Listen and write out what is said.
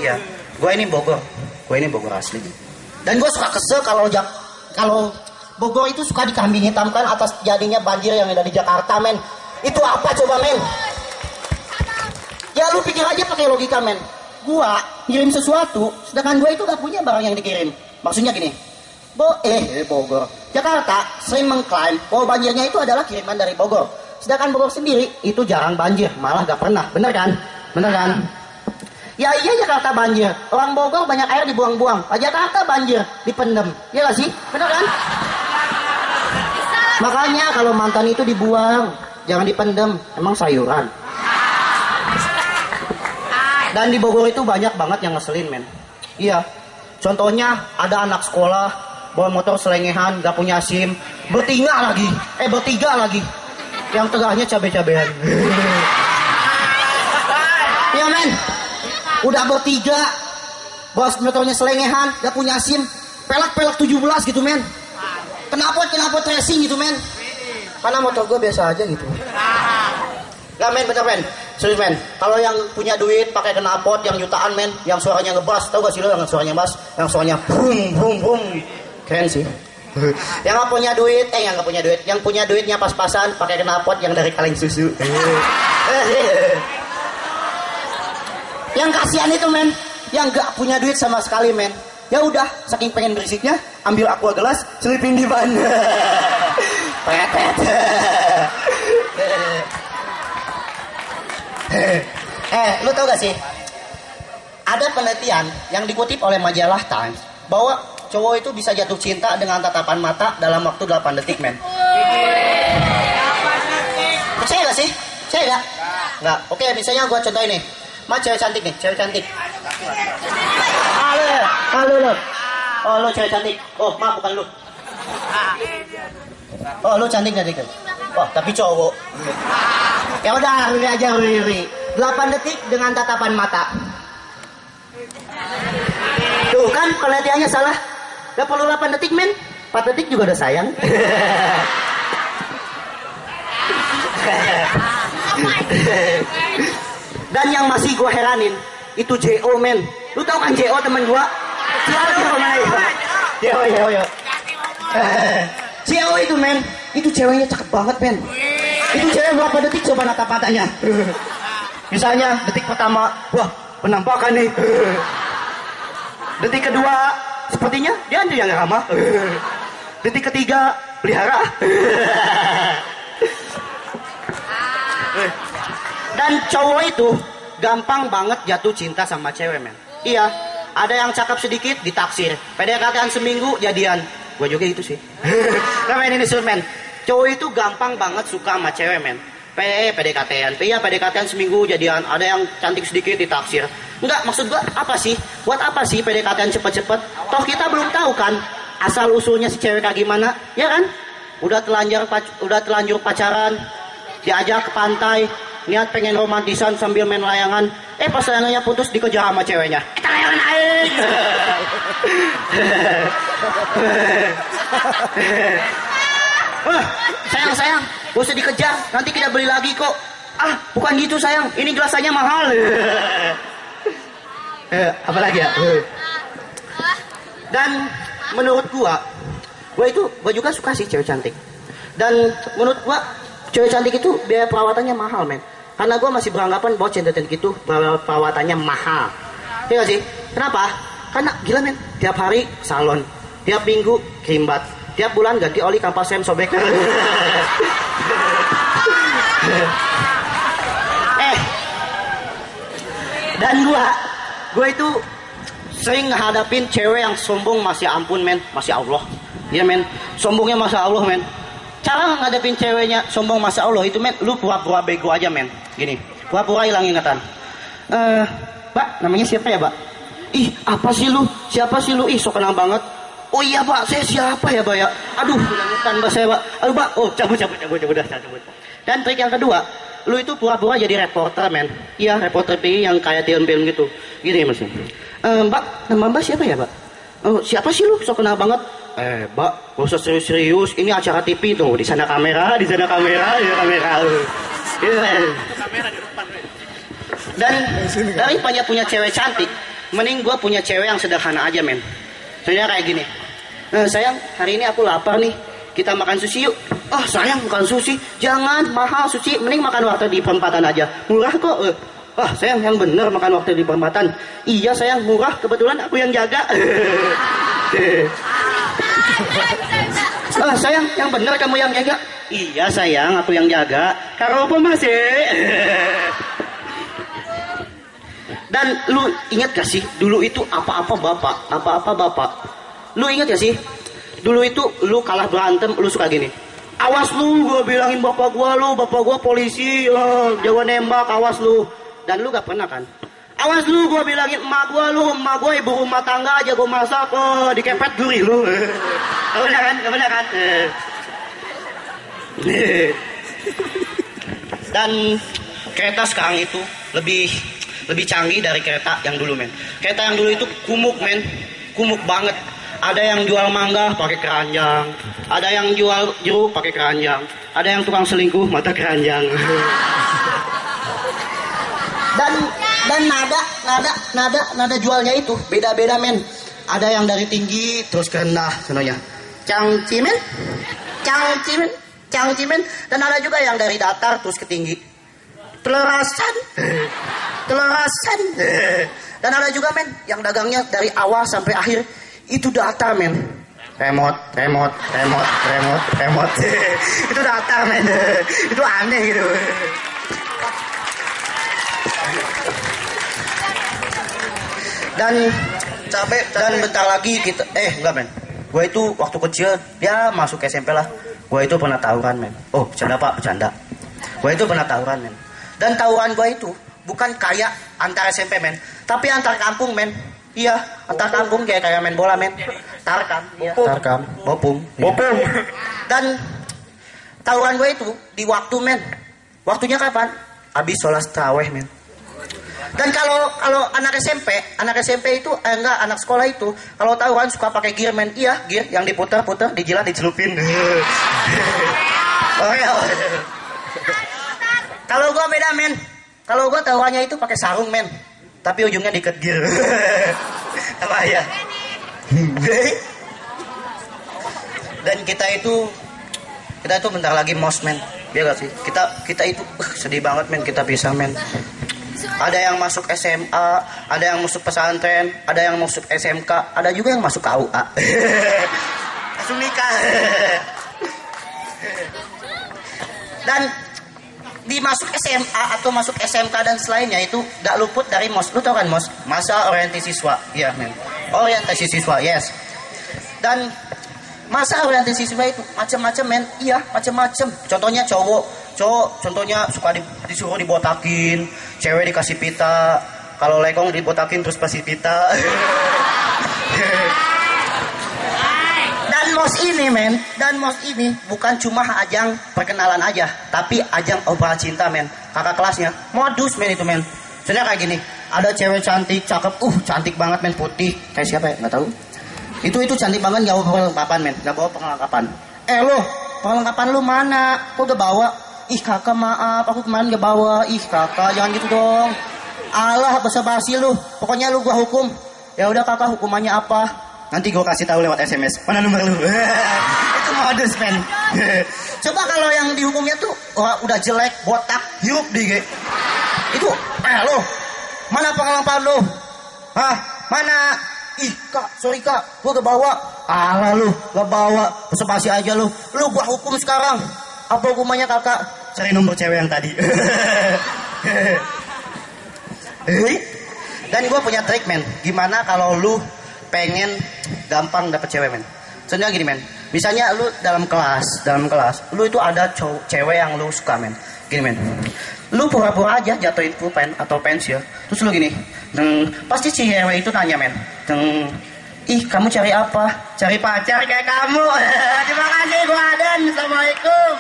Iya, gue ini Bogor asli. Dan gue suka kesel kalau Bogor itu suka dikambing hitamkan atas jadinya banjir yang ada di Jakarta, men. Itu apa coba, men? Ya lu pikir aja pakai logika, men. Gua ngirim sesuatu, sedangkan gua itu gak punya barang yang dikirim. Maksudnya gini, Bogor, Jakarta sering mengklaim bahwa banjirnya itu adalah kiriman dari Bogor. Sedangkan Bogor sendiri itu jarang banjir, malah gak pernah. Bener kan? Ya iya Jakarta banjir, orang Bogor banyak air dibuang-buang. Jakarta banjir, dipendem. Ya gak sih? Bener kan? Makanya kalau mantan itu dibuang, jangan dipendem, emang sayuran. Dan di Bogor itu banyak banget yang ngeselin, men. Iya, contohnya ada anak sekolah bawa motor selengehan, gak punya SIM, bertiga lagi. Yang tengahnya cabe-cabean. Iya, men. Udah bertiga, bawa motornya selengehan, gak punya SIM, pelak 17 gitu, men. Kenapa tracing gitu, men? Karena motor gue biasa aja gitu. Gak, men, bener, men. Serius, men. Kalau yang punya duit pakai knalpot yang jutaan, men, yang suaranya ngebas, tau gak sih lo yang suaranya bass, yang suaranya bum. Keren sih. Yang punya duitnya pas-pasan pakai knalpot yang dari kaleng susu. Yang kasihan itu, men, yang gak punya duit sama sekali, men. Ya udah, saking pengen berisiknya, ambil aqua gelas, selipin di ban. Lu tau gak sih? Ada penelitian yang dikutip oleh majalah Times bahwa cowok itu bisa jatuh cinta dengan tatapan mata dalam waktu 8 detik, men. Percaya gak sih? Percaya gak? Nggak. Oke, misalnya gue contohin nih. Cewek cantik. Halo. Oh, lo cewek cantik. Oh, maaf, bukan lu. Oh, lu cantik. Oh, tapi cowok. Ya udah, riri. 8 detik dengan tatapan mata. Tuh kan penelitiannya salah. Gak perlu 8 detik, men. 4 detik juga udah sayang. Dan yang masih gue heranin itu JO, men. Lu tau kan JO, temen gue? Yo. JO itu, men. Itu ceweknya cakep banget, men. Itu cewek berapa detik coba natap matanya. Misalnya detik pertama, wah, penampakan nih. Detik kedua, sepertinya dia yang ramah. Detik ketiga, pelihara. Dan cowok itu gampang banget jatuh cinta sama cewek, men. Iya, ada yang cakep sedikit ditaksir. PDKT-an seminggu jadian. Gue juga itu sih. Nah, men, ini men. Cowok itu gampang banget suka sama cewek, men. PDKT-an seminggu jadian. Ada yang cantik sedikit ditaksir. Enggak, maksud gue apa sih? Buat apa sih PDKT-an cepet-cepet? Toh kita belum tahu kan asal usulnya si cewek kayak gimana, ya kan? Udah telanjur pacaran, diajak ke pantai, niat pengen romantisan sambil main layangan, pas layangannya putus dikejar sama ceweknya. Kita layangan air. Sayang, gak usah dikejar, nanti kita beli lagi kok. Bukan gitu sayang, ini gelasanya mahal. Apalagi ya? Dan menurut gua juga suka sih cewek cantik. Dan menurut gua cewek cantik itu biaya perawatannya mahal, men. Karena gue masih beranggapan bahwa cantik itu perawatannya mahal. Iya gak sih? Kenapa? Karena gila, men. Tiap hari salon, tiap minggu krimbat, tiap bulan ganti oli kampas rem sobek. Dan gue itu sering ngehadapin cewek yang sombong, masih ampun, men. Masya Allah. Iya, men. Sombongnya Masya Allah, men. Cara ngadepin ceweknya sombong Masya Allah itu, men, lu pura-pura bego aja, men. Gini, pura-pura hilang ingatan. Mbak, namanya siapa ya, Mbak? Ih, apa sih lu? Siapa sih lu? Ih, sok kenal banget. Oh iya, Mbak, saya siapa ya, Mbak ya? Aduh, bukan Mbak saya, Mbak. Aduh, Mbak. Oh, cabut. Dan trik yang kedua, lu itu pura-pura jadi reporter, men. Iya, reporter TV yang kayak film-film gitu. Gini, Mas. Mbak, nama Mbak siapa ya, Mbak? Oh, siapa sih lu? Sok kenal banget. Mbak, gak usah serius-serius. Ini acara TV tuh. Di sana kamera, di kamera. Dan dari banyak punya cewek cantik, mending gue punya cewek yang sederhana aja men. Soalnya kayak gini, sayang hari ini aku lapar nih, kita makan sushi yuk. Oh sayang bukan sushi, jangan mahal sushi, mending makan warteg di perempatan aja, murah kok. Sayang yang bener makan warteg di perempatan. Iya sayang murah, kebetulan aku yang jaga. Sayang yang bener kamu yang jaga. Iya sayang aku yang jaga. Karo apa masih? Dan lu ingat gak sih dulu itu apa-apa bapak. Lu ingat gak sih dulu itu lu kalah berantem lu suka gini, awas lu gua bilangin bapak gua polisi, jago nembak, awas lu. Dan lu gak pernah kan, awas lu gua bilangin emak gua ibu rumah tangga aja gua masak, dikepet gurih lu. Gak benar kan? Dan kereta sekarang itu lebih canggih dari kereta yang dulu men. Kereta yang dulu itu kumuk men, kumuk banget. Ada yang jual mangga pakai keranjang, ada yang jual jeruk pakai keranjang, ada yang tukang selingkuh mata keranjang. dan nada jualnya itu beda-beda men. Ada yang dari tinggi terus ke rendah sebenarnya. Cangcimen. Dan ada juga yang dari datar terus ke tinggi. Telerasan. Dan ada juga men yang dagangnya dari awal sampai akhir itu datar men. Remote. Itu datar men. Itu aneh gitu. Dan bentar lagi kita enggak men. Gue itu waktu kecil ya masuk SMP lah. Gue itu pernah tawuran men. Oh bercanda pak, bercanda. Gue itu pernah tawuran men. Dan tawuran gue itu bukan kayak antar SMP men, tapi antar kampung men. Iya, antar kampung kayak main bola men. Tarkam, bopum. Dan tawuran gue itu di waktu men. Waktunya kapan? Habis sholat tarawih men. Dan kalau anak SMP itu anak sekolah itu kalau tawuran suka pakai gear men. Iya, gear yang diputar-putar, dijilat, dicelupin. Kalau gua beda men. Kalau gua tawurannya itu pakai sarung men. Tapi ujungnya diikat gear. Apa ya? Dan kita itu bentar lagi mos men. Biar gak sih? Kita itu sedih banget men, kita pisah men. Ada yang masuk SMA, ada yang masuk pesantren, ada yang masuk SMK, ada juga yang masuk KUA. Langsung nikah. Dan di masuk SMA atau masuk SMK dan selainnya itu gak luput dari MOS. Lu tau kan MOS? Masa orientasi siswa. Iya men. Orientasi siswa, yes. Dan masa orientasi siswa itu macam-macam men. Iya, macam-macam. Contohnya cowok contohnya suka disuruh dibotakin, cewek dikasih pita, kalau legong dibotakin terus kasih pita. Dan MOS ini bukan cuma ajang perkenalan aja, tapi ajang obral cinta men. Kakak kelasnya modus men itu men. Soalnya kayak gini, ada cewek cantik, cakep, cantik banget men, putih. Kayak siapa ya? Nggak tahu. Itu cantik banget, nggak bawa perlengkapan men, nggak bawa perlengkapan. Lo, perlengkapan lu mana? Kok udah bawa? Ih kakak maaf, aku kemarin gak bawa. Ih kakak jangan gitu dong. Alah basa-basi lu. Pokoknya lu gua hukum. Ya udah kakak, hukumannya apa? Nanti gua kasih tahu lewat SMS. Mana nomor lu? Itu modus men. Coba kalau yang dihukumnya tuh udah jelek, botak, hirup di itu. Lo, mana perlengkapan lu? Hah? Mana? Ih kak, sorry kak, gua gak bawa. Alah lu, gak bawa. Basa-basi aja lu. Lu gua hukum sekarang. Apa hukumannya kakak? Cari nomor cewek yang tadi. Dan gue punya trik men. Gimana kalau lu pengen gampang dapet cewek men? Contohnya gini men. Misalnya lu dalam kelas, lu itu ada cewek yang lu suka men. Gini men. Lu pura-pura aja jatuhin pulpen atau pensil. Terus lu gini. Pasti si cewek itu nanya men. Ih kamu cari apa? Cari pacar kayak kamu. Terima kasih gua Aden. Assalamualaikum.